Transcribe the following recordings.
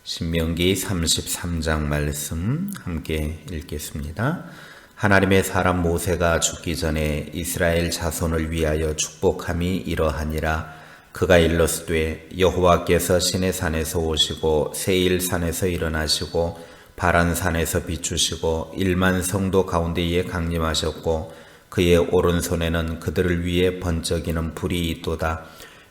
신명기 33장 말씀 함께 읽겠습니다. 하나님의 사람 모세가 죽기 전에 이스라엘 자손을 위하여 축복함이 이러하니라. 그가 일렀으되 여호와께서 시내산에서 오시고 세일산에서 일어나시고 바란산에서 비추시고 1만 성도 가운데에 강림하셨고 그의 오른손에는 그들을 위해 번쩍이는 불이 있도다.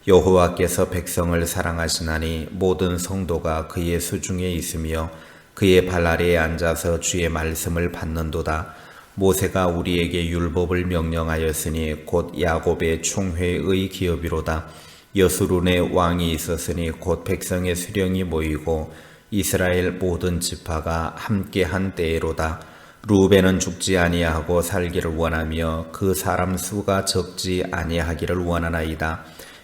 여호와께서 백성을 사랑하시나니 모든 성도가 그의 수중에 있으며 그의 발 아래에 앉아서 주의 말씀을 받는도다. 모세가 우리에게 율법을 명령하였으니 곧 야곱의 총회의 기업이로다. 여수룬의 왕이 있었으니 곧 백성의 수령이 모이고 이스라엘 모든 지파가 함께한 때에로다. 루벤은 죽지 아니하고 살기를 원하며 그 사람 수가 적지 아니하기를 원하나이다.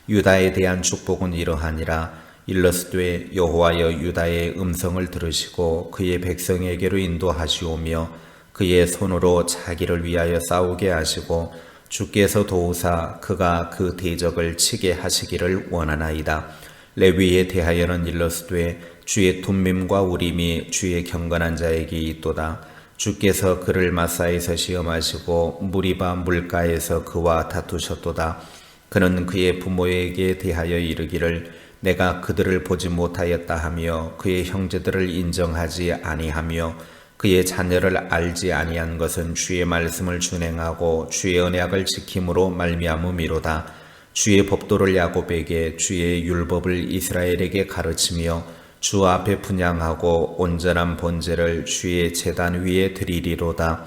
유다에 대한 축복은 이러하니라. 일러스되 여호와여 유다의 음성을 들으시고 그의 백성에게로 인도하시오며 그의 손으로 자기를 위하여 싸우게 하시고 주께서 도우사 그가 그 대적을 치게 하시기를 원하나이다. 레위에 대하여는 일러스되 주의 둠밈과 우림이 주의 경건한 자에게 있도다. 주께서 그를 마사에서 시험하시고 무리바 물가에서 그와 다투셨도다. 그는 그의 부모에게 대하여 이르기를 내가 그들을 보지 못하였다 하며 그의 형제들을 인정하지 아니하며 그의 자녀를 알지 아니한 것은 주의 말씀을 준행하고 주의 언약을 지킴으로 말미암음이로다. 주의 법도를 야곱에게 주의 율법을 이스라엘에게 가르치며 주 앞에 분향하고 온전한 번제를 주의 제단 위에 드리리로다.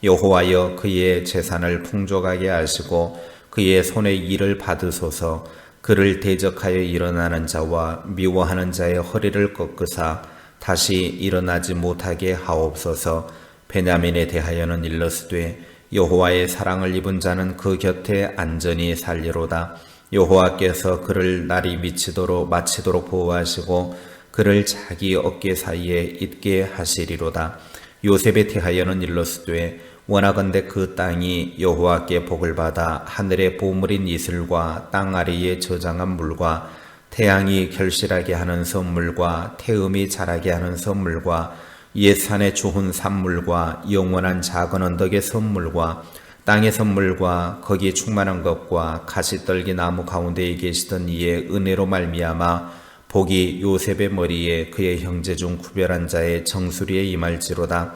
여호와여 그의 재산을 풍족하게 하시고 그의 손의 일을 받으소서. 그를 대적하여 일어나는 자와 미워하는 자의 허리를 꺾으사 다시 일어나지 못하게 하옵소서. 베냐민에 대하여는 일러스되 여호와의 사랑을 입은 자는 그 곁에 안전히 살리로다. 여호와께서 그를 날이 마치도록 보호하시고 그를 자기 어깨 사이에 있게 하시리로다. 요셉에 대하여는 일러스되 원하건대 그 땅이 여호와께 복을 받아 하늘의 보물인 이슬과 땅 아래에 저장한 물과 태양이 결실하게 하는 선물과 태음이 자라게 하는 선물과 옛산의 좋은 산물과 영원한 작은 언덕의 선물과 땅의 선물과 거기 충만한 것과 가시떨기 나무 가운데에 계시던 이의 은혜로 말미암아 복이 요셉의 머리에 그의 형제 중 구별한 자의 정수리에 임할지로다.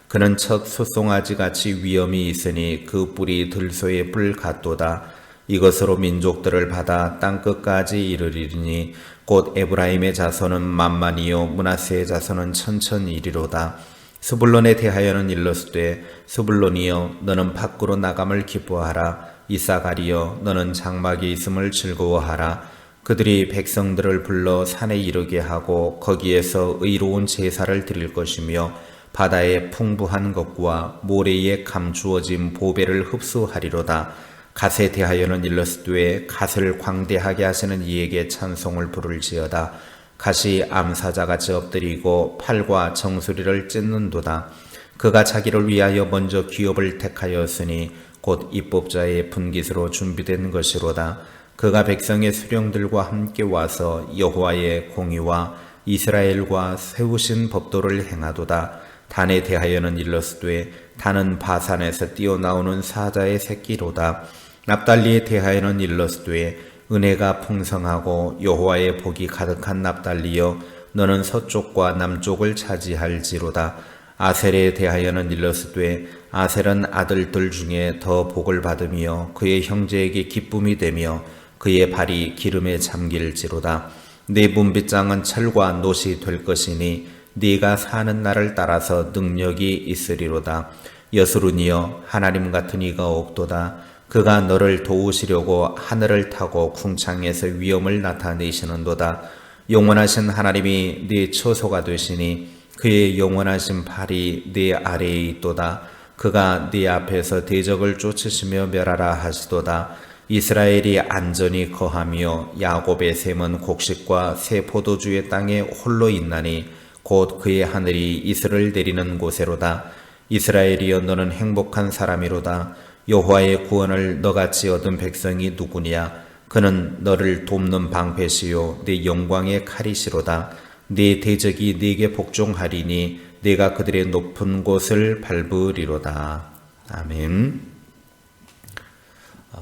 그는 첫 숫송아지같이 위엄이 있으니 그 뿔이 들소의 뿔 같도다. 이것으로 민족들을 받아 땅끝까지 이르리니 곧 에브라임의 자손은 만만이요 므낫세의 자손은 천천이리로다. 스불론에 대하여는 일러스되 스불론이여 너는 밖으로 나감을 기뻐하라. 이사가리여 너는 장막이 있음을 즐거워하라. 그들이 백성들을 불러 산에 이르게 하고 거기에서 의로운 제사를 드릴 것이며 바다의 풍부한 것과 모래에 감추어진 보배를 흡수하리로다. 갓에 대하여는 일러스되 갓을 광대하게 하시는 이에게 찬송을 부를지어다. 갓이 암사자같이 엎드리고 팔과 정수리를 찢는도다. 그가 자기를 위하여 먼저 기업을 택하였으니 곧 입법자의 분깃으로 준비된 것이로다. 그가 백성의 수령들과 함께 와서 여호와의 공의와 이스라엘과 세우신 법도를 행하도다. 단에 대하여는 일러스되 단은 바산에서 뛰어나오는 사자의 새끼로다. 납달리에 대하여는 일러스되 은혜가 풍성하고 여호와의 복이 가득한 납달리여 너는 서쪽과 남쪽을 차지할지로다. 아셀에 대하여는 일러스되 아셀은 아들들 중에 더 복을 받으며 그의 형제에게 기쁨이 되며 그의 발이 기름에 잠길지로다. 네 분빗장은 철과 놋이 될 것이니 네가 사는 날을 따라서 능력이 있으리로다. 여수룬이여 하나님 같은 이가 없도다. 그가 너를 도우시려고 하늘을 타고 궁창에서 위엄을 나타내시는도다. 영원하신 하나님이 네 처소가 되시니 그의 영원하신 팔이 네 아래에 있도다. 그가 네 앞에서 대적을 쫓으시며 멸하라 하시도다. 이스라엘이 안전히 거하며 야곱의 샘은 곡식과 새 포도주의 땅에 홀로 있나니 곧 그의 하늘이 이슬을 내리는 곳에로다. 이스라엘이여 너는 행복한 사람이로다. 여호와의 구원을 너같이 얻은 백성이 누구냐? 그는 너를 돕는 방패시요 네 영광의 칼이시로다. 네 대적이 네게 복종하리니 네가 그들의 높은 곳을 밟으리로다. 아멘.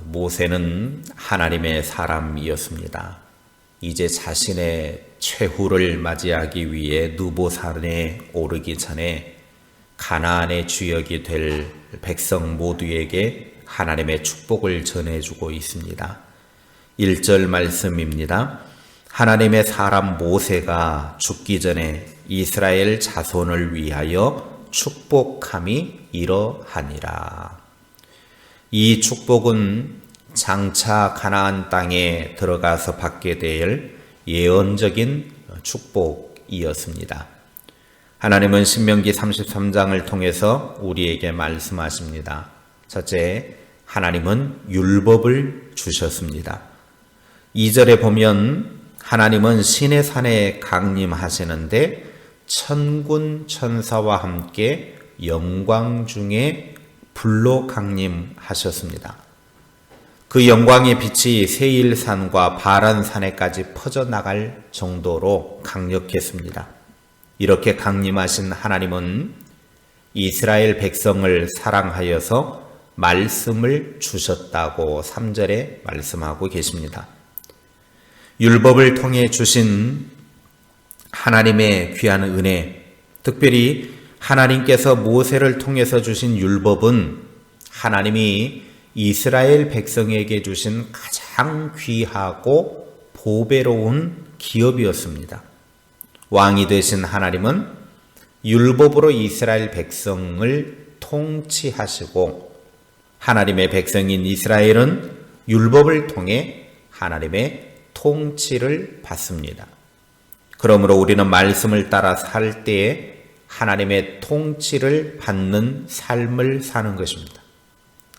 모세는 하나님의 사람이었습니다. 이제 자신의 최후를 맞이하기 위해 느보산에 오르기 전에 가나안의 주역이 될 백성 모두에게 하나님의 축복을 전해주고 있습니다. 1절 말씀입니다. 하나님의 사람 모세가 죽기 전에 이스라엘 자손을 위하여 축복함이 이러하니라. 이 축복은 장차 가나안 땅에 들어가서 받게 될 예언적인 축복이었습니다. 하나님은 신명기 33장을 통해서 우리에게 말씀하십니다. 첫째, 하나님은 율법을 주셨습니다. 2절에 보면 하나님은 신의 산에 강림하시는데 천군 천사와 함께 영광 중에 불로 강림하셨습니다. 그 영광의 빛이 세일산과 바란산에까지 퍼져나갈 정도로 강력했습니다. 이렇게 강림하신 하나님은 이스라엘 백성을 사랑하여서 말씀을 주셨다고 3절에 말씀하고 계십니다. 율법을 통해 주신 하나님의 귀한 은혜, 특별히 하나님께서 모세를 통해서 주신 율법은 하나님이 이스라엘 백성에게 주신 가장 귀하고 보배로운 기업이었습니다. 왕이 되신 하나님은 율법으로 이스라엘 백성을 통치하시고 하나님의 백성인 이스라엘은 율법을 통해 하나님의 통치를 받습니다. 그러므로 우리는 말씀을 따라 살 때에 하나님의 통치를 받는 삶을 사는 것입니다.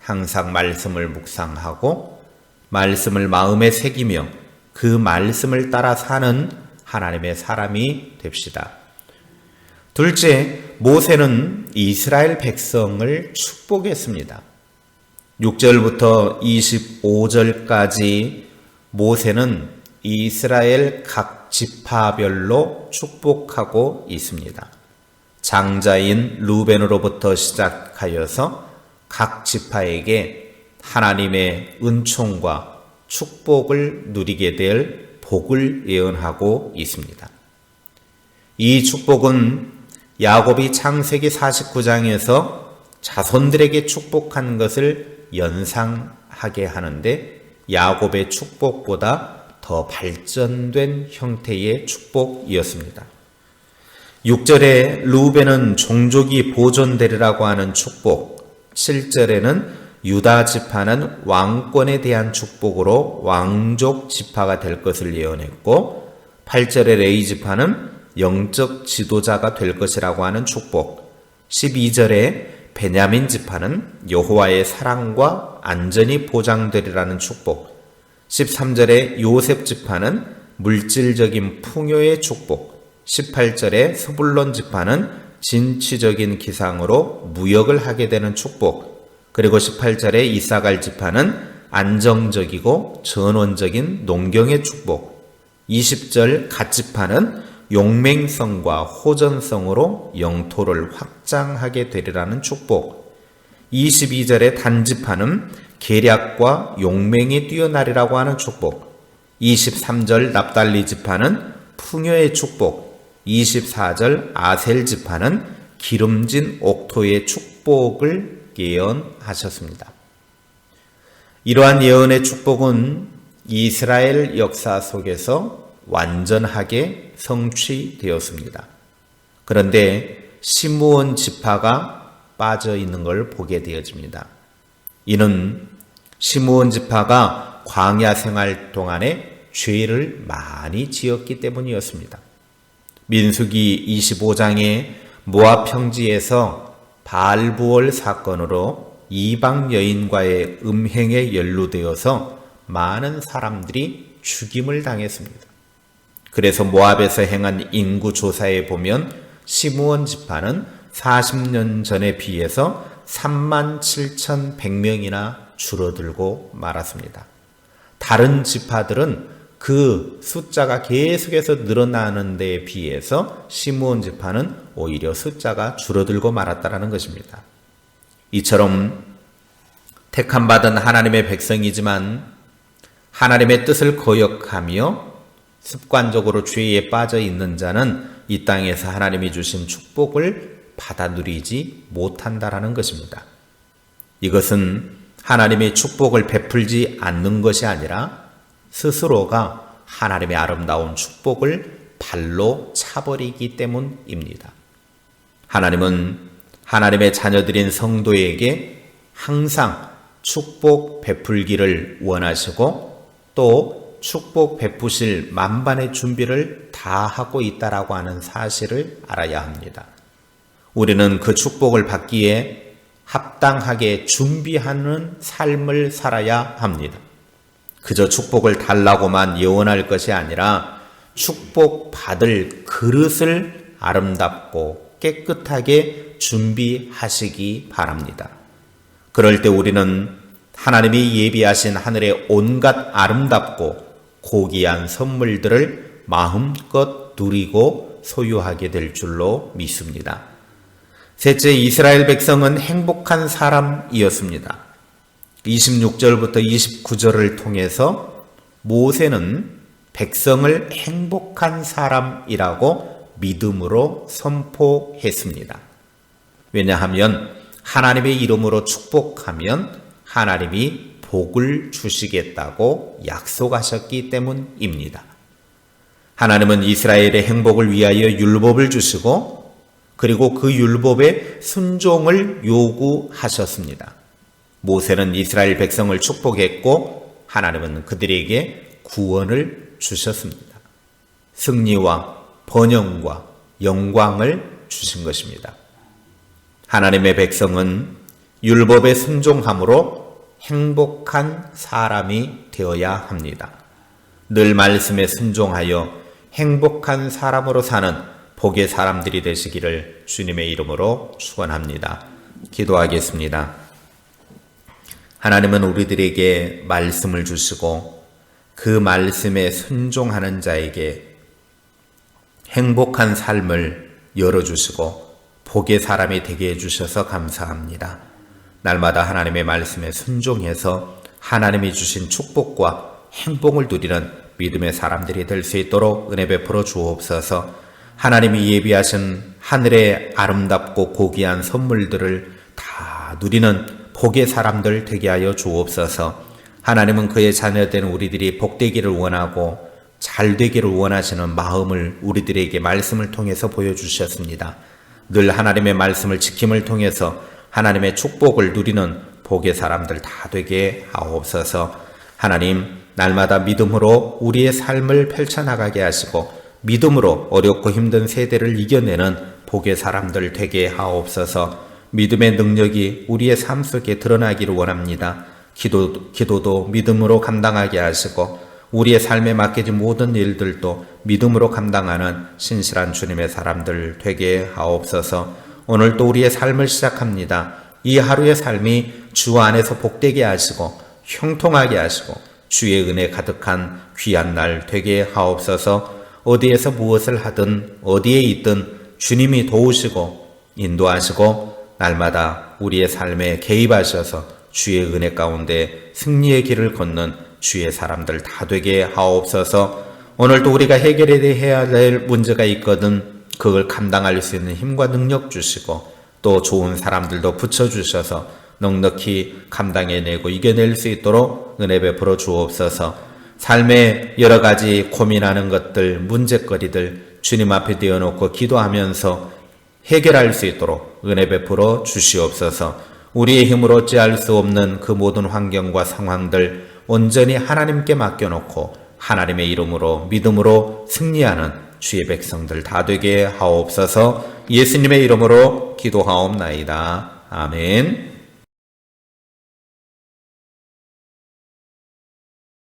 항상 말씀을 묵상하고 말씀을 마음에 새기며 그 말씀을 따라 사는 하나님의 사람이 됩시다. 둘째, 모세는 이스라엘 백성을 축복했습니다. 6절부터 25절까지 모세는 이스라엘 각 지파별로 축복하고 있습니다. 장자인 루벤으로부터 시작하여서 각 지파에게 하나님의 은총과 축복을 누리게 될 복을 예언하고 있습니다. 이 축복은 야곱이 창세기 49장에서 자손들에게 축복한 것을 연상하게 하는데 야곱의 축복보다 더 발전된 형태의 축복이었습니다. 6절에 루벤은 종족이 보존되리라고 하는 축복, 7절에는 유다 지파는 왕권에 대한 축복으로 왕족 지파가 될 것을 예언했고 8절에 레위 지파는 영적 지도자가 될 것이라고 하는 축복, 12절에 베냐민 지파는 여호와의 사랑과 안전이 보장되리라는 축복, 13절에 요셉 지파는 물질적인 풍요의 축복, 18절에 스불론 지파는 진취적인 기상으로 무역을 하게 되는 축복, 그리고 18절에 이사갈 지파는 안정적이고 전원적인 농경의 축복, 20절 갓 지파는 용맹성과 호전성으로 영토를 확장하게 되리라는 축복, 22절에 단 지파는 계략과 용맹이 뛰어나리라고 하는 축복, 23절 납달리 지파는 풍요의 축복, 24절 아셀 지파는 기름진 옥토의 축복을 예언하셨습니다. 이러한 예언의 축복은 이스라엘 역사 속에서 완전하게 성취되었습니다. 그런데 시므온 지파가 빠져 있는 걸 보게 되어집니다. 이는 시므온 지파가 광야 생활 동안에 죄를 많이 지었기 때문이었습니다. 민수기 25장에 모압 평지에서 바알부올 사건으로 이방 여인과의 음행에 연루되어서 많은 사람들이 죽임을 당했습니다. 그래서 모압에서 행한 인구 조사에 보면 시므온 지파는 40년 전에 비해서 37,100명이나 줄어들고 말았습니다. 다른 지파들은 그 숫자가 계속해서 늘어나는 데에 비해서 시므온 지파는 오히려 숫자가 줄어들고 말았다라는 것입니다. 이처럼 택함받은 하나님의 백성이지만 하나님의 뜻을 거역하며 습관적으로 죄에 빠져 있는 자는 이 땅에서 하나님이 주신 축복을 받아 누리지 못한다라는 것입니다. 이것은 하나님의 축복을 베풀지 않는 것이 아니라 스스로가 하나님의 아름다운 축복을 발로 차버리기 때문입니다. 하나님은 하나님의 자녀들인 성도에게 항상 축복 베풀기를 원하시고 또 축복 베푸실 만반의 준비를 다 하고 있다라고 하는 사실을 알아야 합니다. 우리는 그 축복을 받기에 합당하게 준비하는 삶을 살아야 합니다. 그저 축복을 달라고만 예언할 것이 아니라 축복 받을 그릇을 아름답고 깨끗하게 준비하시기 바랍니다. 그럴 때 우리는 하나님이 예비하신 하늘의 온갖 아름답고 고귀한 선물들을 마음껏 누리고 소유하게 될 줄로 믿습니다. 셋째, 이스라엘 백성은 행복한 사람이었습니다. 26절부터 29절을 통해서 모세는 백성을 행복한 사람이라고 믿음으로 선포했습니다. 왜냐하면 하나님의 이름으로 축복하면 하나님이 복을 주시겠다고 약속하셨기 때문입니다. 하나님은 이스라엘의 행복을 위하여 율법을 주시고 그리고 그 율법의 순종을 요구하셨습니다. 모세는 이스라엘 백성을 축복했고 하나님은 그들에게 구원을 주셨습니다. 승리와 번영과 영광을 주신 것입니다. 하나님의 백성은 율법에 순종함으로 행복한 사람이 되어야 합니다. 늘 말씀에 순종하여 행복한 사람으로 사는 복의 사람들이 되시기를 주님의 이름으로 축원합니다. 기도하겠습니다. 하나님은 우리들에게 말씀을 주시고 그 말씀에 순종하는 자에게 행복한 삶을 열어주시고 복의 사람이 되게 해주셔서 감사합니다. 날마다 하나님의 말씀에 순종해서 하나님이 주신 축복과 행복을 누리는 믿음의 사람들이 될 수 있도록 은혜 베풀어 주옵소서. 하나님이 예비하신 하늘의 아름답고 고귀한 선물들을 다 누리는 복의 사람들 되게 하여 주옵소서. 하나님은 그의 자녀된 우리들이 복되기를 원하고 잘 되기를 원하시는 마음을 우리들에게 말씀을 통해서 보여주셨습니다. 늘 하나님의 말씀을 지킴을 통해서 하나님의 축복을 누리는 복의 사람들 다 되게 하옵소서. 하나님, 날마다 믿음으로 우리의 삶을 펼쳐나가게 하시고 믿음으로 어렵고 힘든 세대를 이겨내는 복의 사람들 되게 하옵소서. 믿음의 능력이 우리의 삶 속에 드러나기를 원합니다. 기도도 믿음으로 감당하게 하시고 우리의 삶에 맡겨진 모든 일들도 믿음으로 감당하는 신실한 주님의 사람들 되게 하옵소서. 오늘도 우리의 삶을 시작합니다. 이 하루의 삶이 주 안에서 복되게 하시고 형통하게 하시고 주의 은혜 가득한 귀한 날 되게 하옵소서. 어디에서 무엇을 하든 어디에 있든 주님이 도우시고 인도하시고 날마다 우리의 삶에 개입하셔서 주의 은혜 가운데 승리의 길을 걷는 주의 사람들 다 되게 하옵소서. 오늘도 우리가 해결해야 될 문제가 있거든 그걸 감당할 수 있는 힘과 능력 주시고 또 좋은 사람들도 붙여주셔서 넉넉히 감당해내고 이겨낼 수 있도록 은혜 베풀어 주옵소서. 삶에 여러 가지 고민하는 것들, 문제거리들 주님 앞에 띄워놓고 기도하면서 해결할 수 있도록 은혜 베풀어 주시옵소서. 우리의 힘으로 어찌할 수 없는 그 모든 환경과 상황들 온전히 하나님께 맡겨놓고 하나님의 이름으로 믿음으로 승리하는 주의 백성들 다 되게 하옵소서. 예수님의 이름으로 기도하옵나이다. 아멘.